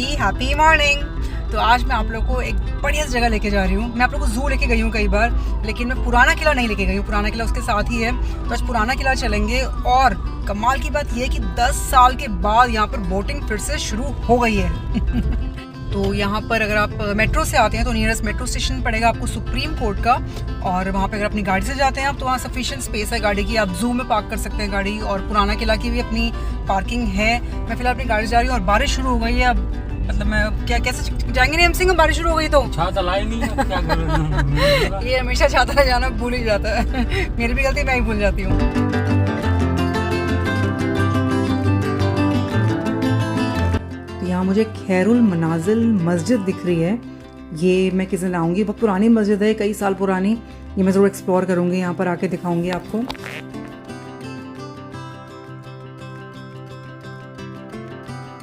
Happy morning. तो आज मैं आप लोग को एक बढ़िया सी जगह लेके जा रही हूँ। मैं आप लोग को जू लेके गई हूँ कई बार, लेकिन मैं पुराना किला नहीं लेके गई हूँ। पुराना किला उसके साथ ही है, तो आज पुराना किला चलेंगे। और कमाल की बात यह है कि 10 साल के बाद यहाँ पर बोटिंग फिर से शुरू हो गई है। तो यहाँ पर अगर आप मेट्रो से आते हैं तो नियरेस्ट मेट्रो स्टेशन पड़ेगा आपको सुप्रीम कोर्ट का, और वहाँ पे अगर अपनी गाड़ी से जाते हैं आप तो वहाँ सफिशिएंट स्पेस है गाड़ी की, आप जू में पार्क कर सकते हैं गाड़ी, और पुराना किला की भी अपनी पार्किंग है। मैं फिलहाल अपनी गाड़ी से जा रही हूँ और बारिश शुरू हो गई है। अब मतलब मैं क्या कैसे जाएंगे नहीं हम सिंह, बारिश शुरू हो गई तो छाता लाई नहीं है, क्या करूं? ये हमेशा छाता जाना भूल ही जाता है। मेरी भी गलती, मैं ही भूल जाती हूँ। यहाँ मुझे खैरुल मनाजिल मस्जिद दिख रही है। ये मैं किस दिन आऊँगी, बहुत पुरानी मस्जिद है, कई साल पुरानी। ये मैं ज़रूर एक्सप्लोर करूँगी, यहाँ पर आके दिखाऊँगी आपको।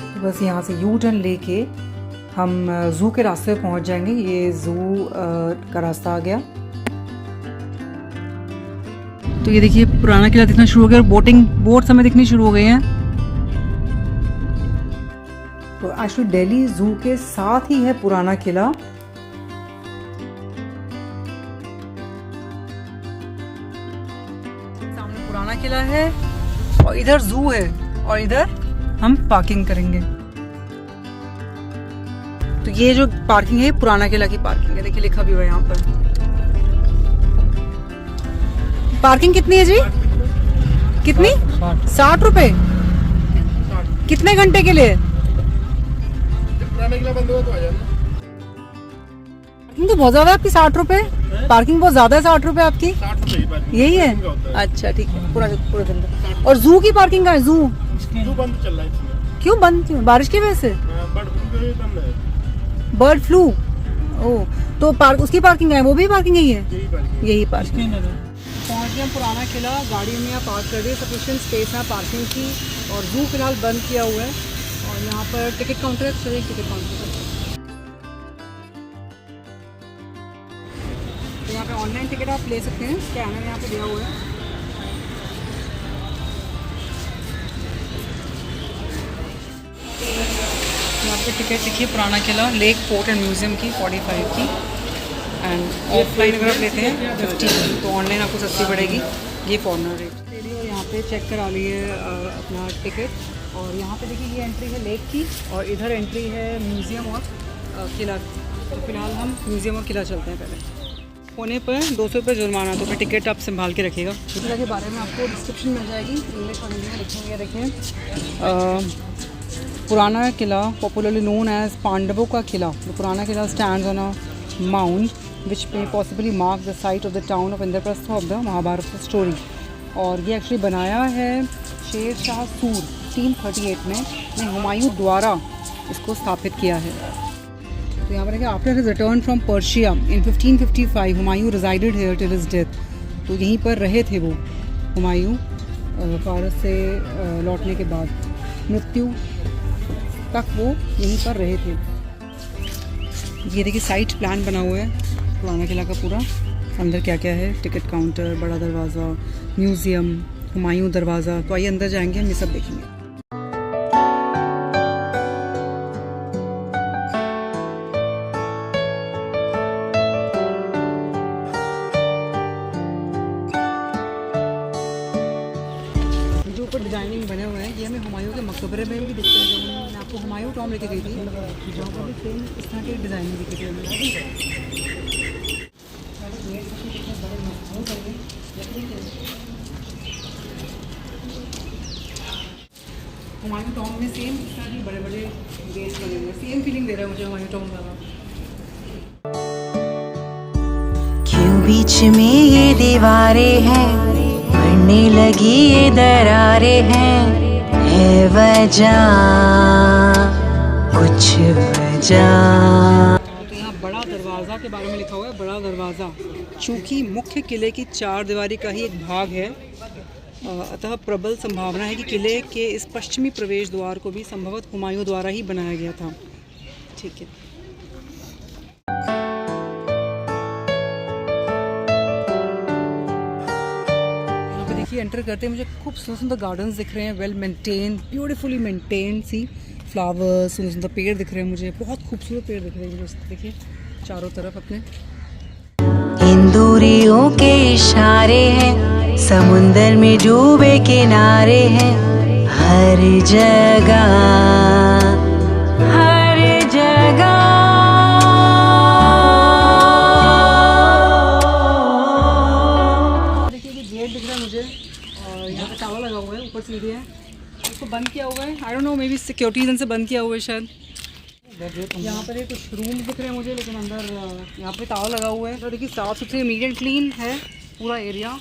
तो बस यहाँ से यू टर्न लेके हम जू के रास्ते पे पहुँच जाएंगे। ये जू का रास्ता आ गया। तो ये देखिए पुराना किला दिखना शुरू हो गया और बोट्स हमें दिखनी शुरू हो गई हैं। तो एक्चुअली दिल्ली जू के साथ ही है पुराना किला। सामने पुराना किला है और इधर जू है और इधर हम पार्किंग करेंगे। तो ये जो पार्किंग है पुराना किला की पार्किंग है, देखिए लिखा भी हुआ है यहाँ पर। पार्किंग कितनी है जी? कितनी? 60 रुपए। कितने घंटे के लिए? पार्किंग तो बहुत ज्यादा है आपकी, 60 रुपए। पार्किंग बहुत ज्यादा है, 60 रुपए आपकी। 60 रुपए यही है? अच्छा ठीक है, पूरा दिन का। और जू की पार्किंग का है? जू बंद चल रहा है इसमें। क्यों बंद? क्यों? बारिश की वजह से? Bird flu. ओह, तो उसकी पार्किंग है, वो भी पार्किंग यही है? यही पार्किंग। पहुंच गए हम पुराना किला। गाड़ी में यहाँ पार्क कर दिए, सफिशिएंट स्पेस है पार्किंग की। और जू फिलहाल बंद किया हुआ है और यहाँ पर टिकट काउंटर है। चलिए टिकट काउंटर पर। तो यहाँ पे ऑनलाइन टिकट आप ले सकते हैं, स्कैनर यहाँ पे दिया हुआ है। यहाँ पे टिकट लिखिए पुराना किला, लेक फोर्ट एंड म्यूजियम की 45 की, एंड ऑफलाइन अगर आप लेते हैं 50, तो ऑनलाइन आपको सस्ती पड़ेगी। ये फॉरनर रेट। चलिए यहाँ पे चेक करा लिए अपना टिकट। और यहाँ पे देखिए ये एंट्री है लेक की और इधर एंट्री है म्यूज़ियम और किला। तो फिलहाल हम म्यूज़ियम और किला चलते हैं। पहले होने पर 200 रुपये जुर्माना, तो फिर टिकट आप संभाल के रखिएगा। किला के बारे में आपको डिस्क्रिप्शन मिल जाएगी, इंग्लिश और हिंदी में लिखी हुई है। देखिए पुराना किला पॉपुलरली नोन एज पांडवों का किला। The Purana Qila stands on a mount which may possibly mark the site of the town of Indraprastha of the Mahabharata story. और ये एक्चुअली बनाया है शेर शाह सूर 338 में हुमायूं द्वारा इसको स्थापित किया है। तो यहाँ पर देखिए after his return from Persia in 1555 Humayun resided here till his death. तो यहीं पर रहे थे वो हुमायूं फारस से लौटने के बाद, मृत्यु तक वो यहीं पर रहे थे। ये देखिए साइट प्लान बना हुआ है पुराना किला का पूरा। अंदर क्या क्या है, टिकट काउंटर, बड़ा दरवाज़ा, म्यूज़ियम, हुमायूं दरवाज़ा। तो आइए अंदर जाएंगे, हम ये सब देखेंगे। जो ऊपर डिजाइनिंग बने हुए हैं ये हमें हुमायूं के मकबरे में भी दिखते हैं। मैं आपको हुमायूं टॉम लेके गई थी, जहाँ पर भी सेम इस तरह की डिजाइनिंग दिखी थी हमें। हुमायूं टॉम में सेम इस तरह के बड़े बड़े गेट बने हुए, सेम फीलिंग दे रहा है मुझे हुमायूं टॉम वाला। क्यों बीच में ये दीवारें हैं, बढ़ने लगी ये दरारें हैं, है वजह कुछ वजह। तो यहाँ बड़ा दरवाज़ा के बारे में लिखा हुआ है, बड़ा दरवाज़ा। चूँकि मुख्य किले की 4 दीवारी का ही एक भाग है, अतः प्रबल संभावना है कि किले के इस पश्चिमी प्रवेश द्वार को भी संभवतः हुमायूं द्वारा ही बनाया गया था। ठीक है। यहाँ पे देखिए एंटर करते हैं मुझे खूब सुंदर सुंदर गार्डन्स दिख रहे हैं, वेल मेंटेन, ब्यूटीफुली मेंटेन सी फ्लावर्स, सुंदर सुंदर पेड़ दिख रहे हैं मुझे, बहुत खूबसूरत पेड़ दिख रहे हैं मुझे। देखिए चारों तरफ अपने इन दूरियों के इशारे हैं, समुंदर में डूबे किनारे हैं, हर जगह हर जगह। देखिए ये गेट दिख रहा है मुझे और यहाँ पे ताला लगा हुआ है, ऊपर सीढ़ी है, इसको बंद किया हुआ है। I don't know, maybe security reason से बंद किया हुआ है शायद। यहाँ पर ये कुछ रूम दिख रहे हैं मुझे, लेकिन अंदर यहाँ पे ताला लगा हुआ है। तो देखिए साफ सुथरे नीट एंड क्लीन है पूरा area.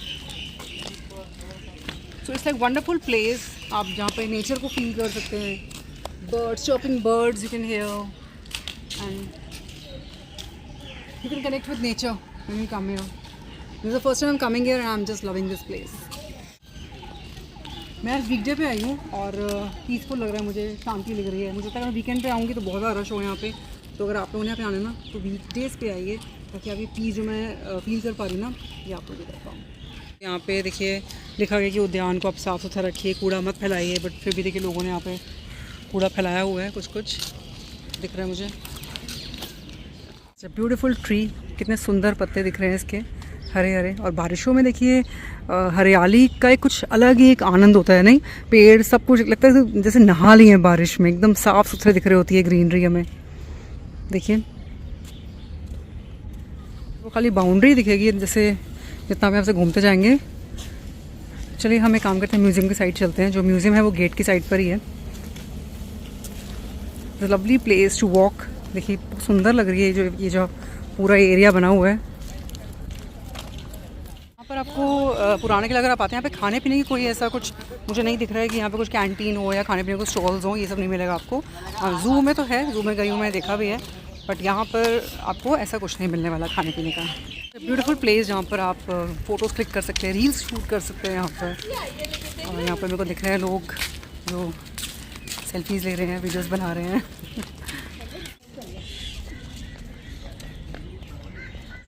So it's like wonderful place. आप जहाँ पे नेचर को फील कर सकते हैं, birds chopping, birds you can hear and you can connect with nature when you come here. This is the first time I am coming here and I am just loving this place. मैं आज वीकडे पे आई हूँ और peaceful लग रहा है मुझे, शांति लग रही है। मुझे लगता है अगर वीकेंड पे आऊँगी तो बहुत ज़्यादा रश हो यहाँ पे। तो अगर आप लोगों ने यहाँ पे आना ना तो वीकडेज़ पे आइए, ताकि आप ये पीस जो मैं फील कर पा रही ना, ये आप लोग कर पाऊँ। यहाँ पे देखिए लिखा गया कि उद्यान को आप साफ़ सुथरा रखिए, कूड़ा मत फैलाइए, बट फिर भी देखिए लोगों ने यहाँ पे कूड़ा फैलाया हुआ है, कुछ कुछ दिख रहा है मुझे। इट्स अ ब्यूटीफुल ट्री, कितने सुंदर पत्ते दिख रहे हैं इसके, हरे हरे। और बारिशों में देखिए हरियाली का एक कुछ अलग ही एक आनंद होता है, नहीं? पेड़ सब कुछ लगता है जैसे नहा लिए हैं बारिश में, एकदम साफ़ सुथरे दिख रहे होती है ग्रीनरी हमें। देखिए वो खाली बाउंड्री दिखेगी जैसे, जितना भी आपसे घूमते जाएंगे। चलिए हम एक काम करते हैं, म्यूज़ियम की साइड चलते हैं। जो म्यूज़ियम है वो गेट की साइड पर ही है। Lovely place to walk. देखिए सुंदर लग रही है ये जो पूरा एरिया बना हुआ है। यहाँ पर आपको पुराने किला अगर आप आते हैं, यहाँ पे खाने पीने की कोई ऐसा कुछ मुझे नहीं दिख रहा है कि यहाँ पे कुछ कैंटीन हो या खाने पीने को स्टॉल्स हो, ये सब नहीं मिलेगा आपको। ज़ू में तो है, ज़ू में गई हूँ, मैं देखा भी है, बट यहाँ पर आपको ऐसा कुछ नहीं मिलने वाला खाने पीने का। ब्यूटीफुल प्लेस जहाँ पर आप फ़ोटोज़ क्लिक कर सकते हैं, रील्स शूट कर सकते हैं यहाँ पर। और यहाँ पर मेरे को दिख रहे हैं लोग जो सेल्फीज़ ले रहे हैं, वीडियोज़ बना रहे हैं।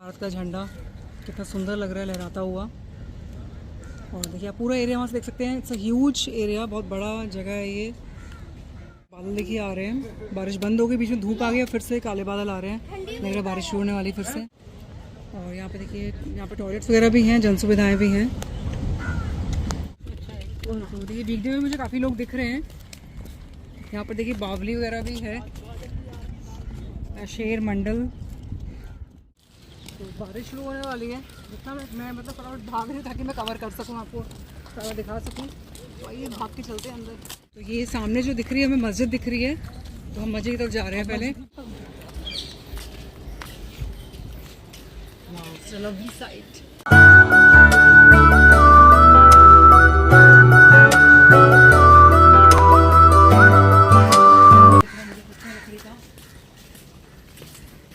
भारत का झंडा कितना सुंदर लग रहा है लहराता हुआ। और देखिए आप पूरा एरिया वहाँ से देख सकते हैं। इट्स अ ह्यूज एरिया, बहुत बड़ा जगह है ये। बादल देखिए आ रहे हैं, बारिश बंद हो गई, बीच में धूप आ गया, फिर से काले बादल आ रहे हैं, लग रहा है बारिश शुरू होने वाली फिर से। और यहाँ पे देखिए यहाँ पे टॉयलेट्स वगैरह भी हैं, जन सुविधाएँ भी हैं। तो देखिए वीकडे में मुझे काफ़ी लोग दिख रहे हैं। यहाँ पर देखिए बावली वगैरह भी है, शेर मंडल। तो बारिश शुरू होने वाली है, जितना मैं मतलब फटाफट भाग रही हूँ ताकि मैं कवर कर सकूँ, आपको सारा दिखा सकूँ। तो आइए भाग के चलते हैं अंदर। तो ये सामने जो दिख रही है हमें मस्जिद दिख रही है, तो हम मस्जिद की तरफ जा रहे हैं पहले। Lovely site.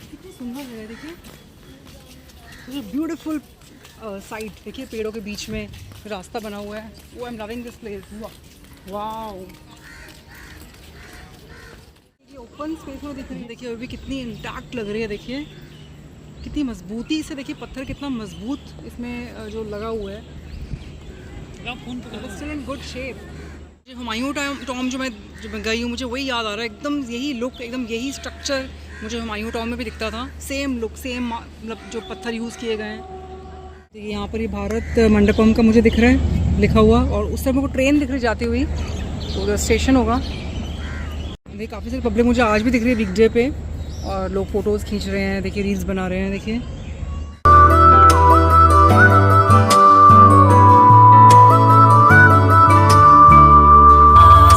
कितनी सुंदर जगह है, देखिए ब्यूटीफुल साइट। देखिए पेड़ों के बीच में रास्ता बना हुआ है। वो I am loving this place. Wow, ये ओपन स्पेस में दिख रही है। देखिए अभी कितनी इंटैक्ट लग रही है, देखिए कितनी मजबूती से, देखिए पत्थर कितना मजबूत इसमें जो लगा हुआ है, still in good shape. Humayun Tom जो मैं गई हूँ, मुझे वही याद आ रहा है, एकदम यही लुक, एकदम यही स्ट्रक्चर मुझे हुमायूं टॉम में भी दिखता था। सेम लुक, सेम मतलब जो पत्थर यूज़ किए गए हैं। यहाँ पर ये भारत मंडपम का मुझे दिख रहा है लिखा हुआ, और उस तरफ मेरे को ट्रेन दिख रही जाती हुई, तो उधर स्टेशन होगा। देखिए काफ़ी सारी पब्लिक मुझे आज भी दिख रही है वीकडे पे, और लोग फ़ोटोज़ खींच रहे हैं, देखिए रील्स बना रहे हैं। देखिए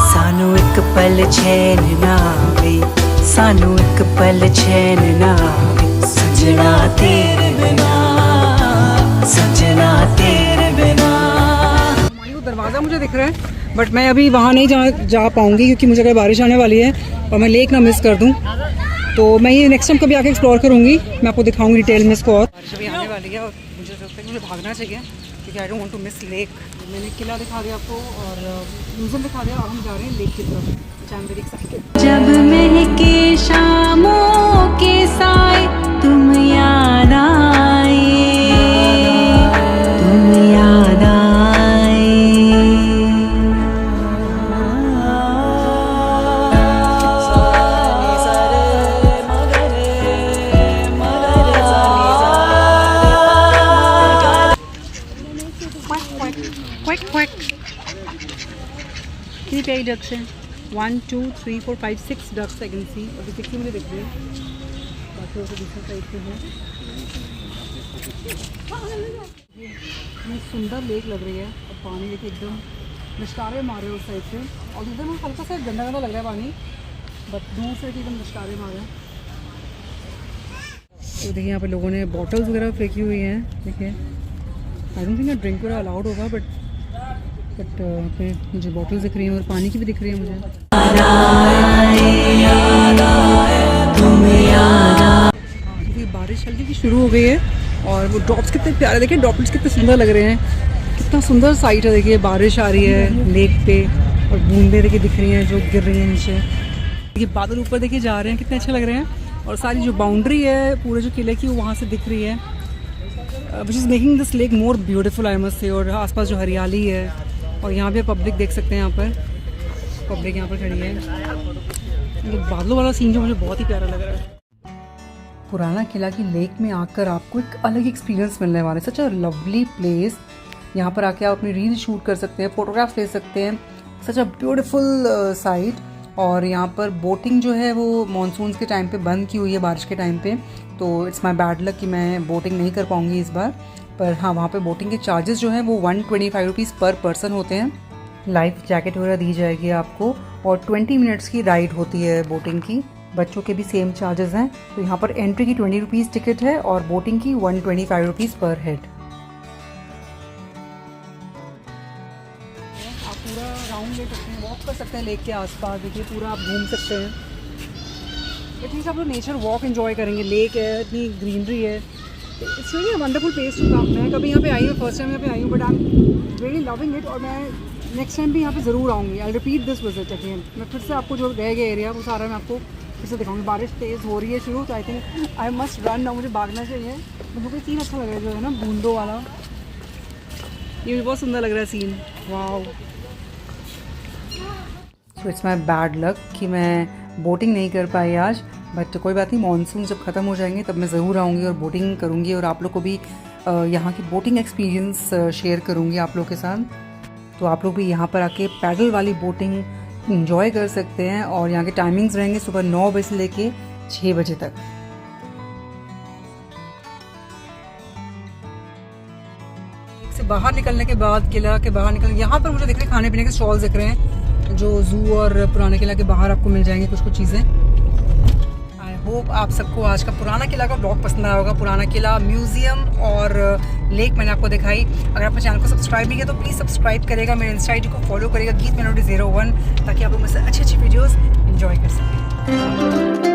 सानू एक पल चैन ना आवे, सानू एक पल चैन ना आवे, सजना तेरे बिना, सजना तेरे बिना। दरवाज़ा मुझे दिख रहा है, बट मैं अभी वहाँ नहीं जा पाऊँगी, क्योंकि मुझे अगर बारिश आने वाली है और मैं लेक ना मिस कर दूँ, तो मैं ये नेक्स्ट टाइम कभी आके एक्सप्लोर करूँगी, मैं आपको दिखाऊँगी डिटेल में इसको। और बारिश अभी आने वाली है और मुझे लगता है कि मुझे भागना चाहिए, क्योंकि I don't want to miss lake. मैंने किला दिखा दिया आपको और म्यूजियम दिखा दिया, अब हम जा रहे हैं लेक की तरफ, which I am very excited. जब महके शामों के साए तुम याद आए, तुम याद आए। आई डक्स हैं, 1 2 3 4 5 6 डक्स आई कैन सी। अभी 6 मुझे दिख रही है, बाकी वो दूसरे साइड पे है। ये सुंदर लेक लग रही है और पानी देखिए एकदम निश्कारे मार रहे हैं उस साइड से, और इधर में हल्का सा गंदा गंदा लग रहा है पानी, बट दूर से एकदम निश्कारे मार रहे हैं। तो देखिए यहाँ पे लोगों ने बॉटल्स वगैरह फेंकी हुई हैं। देखिए आई डोंट थिंक ड्रिंक वगैरह अलाउड होगा, बट यहाँ पे मुझे बॉटल्स दिख रही हैं और पानी की भी दिख रही है मुझे। देखिए बारिश हल्की की शुरू हो गई है और वो ड्रॉप्स कितने प्यारे, देखिए ड्रॉप्स कितने सुंदर लग रहे हैं, कितना सुंदर साइट है। देखिए बारिश आ रही है लेक पे और बूंदे देखिए दिख रही हैं जो गिर रही हैं नीचे। देखिए बादल ऊपर देखिए जा रहे हैं, कितने अच्छे लग रहे हैं, और सारी जो बाउंड्री है पूरे जो किले की वो वहाँ से दिख रही है, which is making this lake more beautiful I must say. और आसपास जो हरियाली है, और यहाँ पे पब्लिक देख सकते हैं, यहाँ पर पब्लिक यहाँ पर खड़ी है। ये बादलों वाला सीन जो मुझे बहुत ही प्यारा लग रहा है। पुराना किला की लेक में आकर आपको एक अलग एक्सपीरियंस मिलने वाला है। सच अ लवली प्लेस। यहाँ पर आके आप अपनी रील शूट कर सकते हैं, फोटोग्राफ्स ले सकते हैं। सच अ ब्यूटीफुल साइट। और यहाँ पर बोटिंग जो है वो मॉनसून के टाइम पे बंद की हुई है, बारिश के टाइम पे, तो इट्स माय बैड लक कि मैं बोटिंग नहीं कर पाऊँगी इस बार। पर हाँ, वहाँ पे बोटिंग के चार्जेस जो हैं वो 125 रुपीज़ पर पर्सन होते हैं। लाइफ जैकेट वगैरह दी जाएगी आपको, और 20 मिनट्स की राइड होती है बोटिंग की। बच्चों के भी सेम चार्जेस हैं। तो यहाँ पर एंट्री की 20 रुपीज़ टिकट है और बोटिंग की 125 रुपीज़ पर हेड। आप पूरा राउंड ले सकते हैं, वॉक कर सकते हैं लेक के आसपास। देखिए पूरा आप घूम सकते हैं। एटलीस्ट आप लोग नेचर वॉक एंजॉय करेंगे। लेक है, इतनी ग्रीनरी है, it's really wonderful place to come. मैं कभी यहाँ पे आई हूँ, फर्स्ट टाइम यहाँ पे आई हूँ, but I am really loving it. और मैं नेक्स्ट टाइम भी यहाँ पे ज़रूर आऊँगी। I repeat this visit again. मैं फिर से आपको जो रह गया एरिया वो सारा मैं आपको फिर से दिखाऊंगी। बारिश तेज़ हो रही है शुरू, तो I think I must run ना, मुझे भागना चाहिए। मुझे कोई सीन अच्छा लग रहा है जो है ना बूंदों वाला, ये मुझे बहुत सुंदर लग रहा है scene. Wow. So it's my bad luck कि मैं बोटिंग नहीं कर पाई आज, बट कोई बात नहीं, मानसून जब ख़त्म हो जाएंगे तब मैं ज़रूर आऊँगी और बोटिंग करूँगी, और आप लोग को भी यहाँ की बोटिंग एक्सपीरियंस शेयर करूँगी आप लोग के साथ। तो आप लोग भी यहाँ पर आके पैडल वाली बोटिंग इंजॉय कर सकते हैं। और यहाँ के टाइमिंग्स रहेंगे सुबह 9 बजे से लेके 6 बजे तक। से बाहर निकलने के बाद, किला के बाहर निकलने, यहाँ पर मुझे दिख रहे खाने पीने के स्टॉल्स दिख रहे हैं जो जू और पुराने किला के बाहर आपको मिल जाएंगे कुछ चीज़ें। आई होप आप सबको आज का पुराना किला का ब्लॉग पसंद आया होगा। पुराना किला, म्यूजियम और लेक मैंने आपको दिखाई। अगर आपने चैनल को सब्सक्राइब नहीं किया तो प्लीज़ सब्सक्राइब करेगा, मेरे इंस्टा आईडी को फॉलो करेगा, गीत मेलोडी 01, ताकि आप लोग मुझसे अच्छी अच्छी वीडियोज़ एंजॉय कर सकें।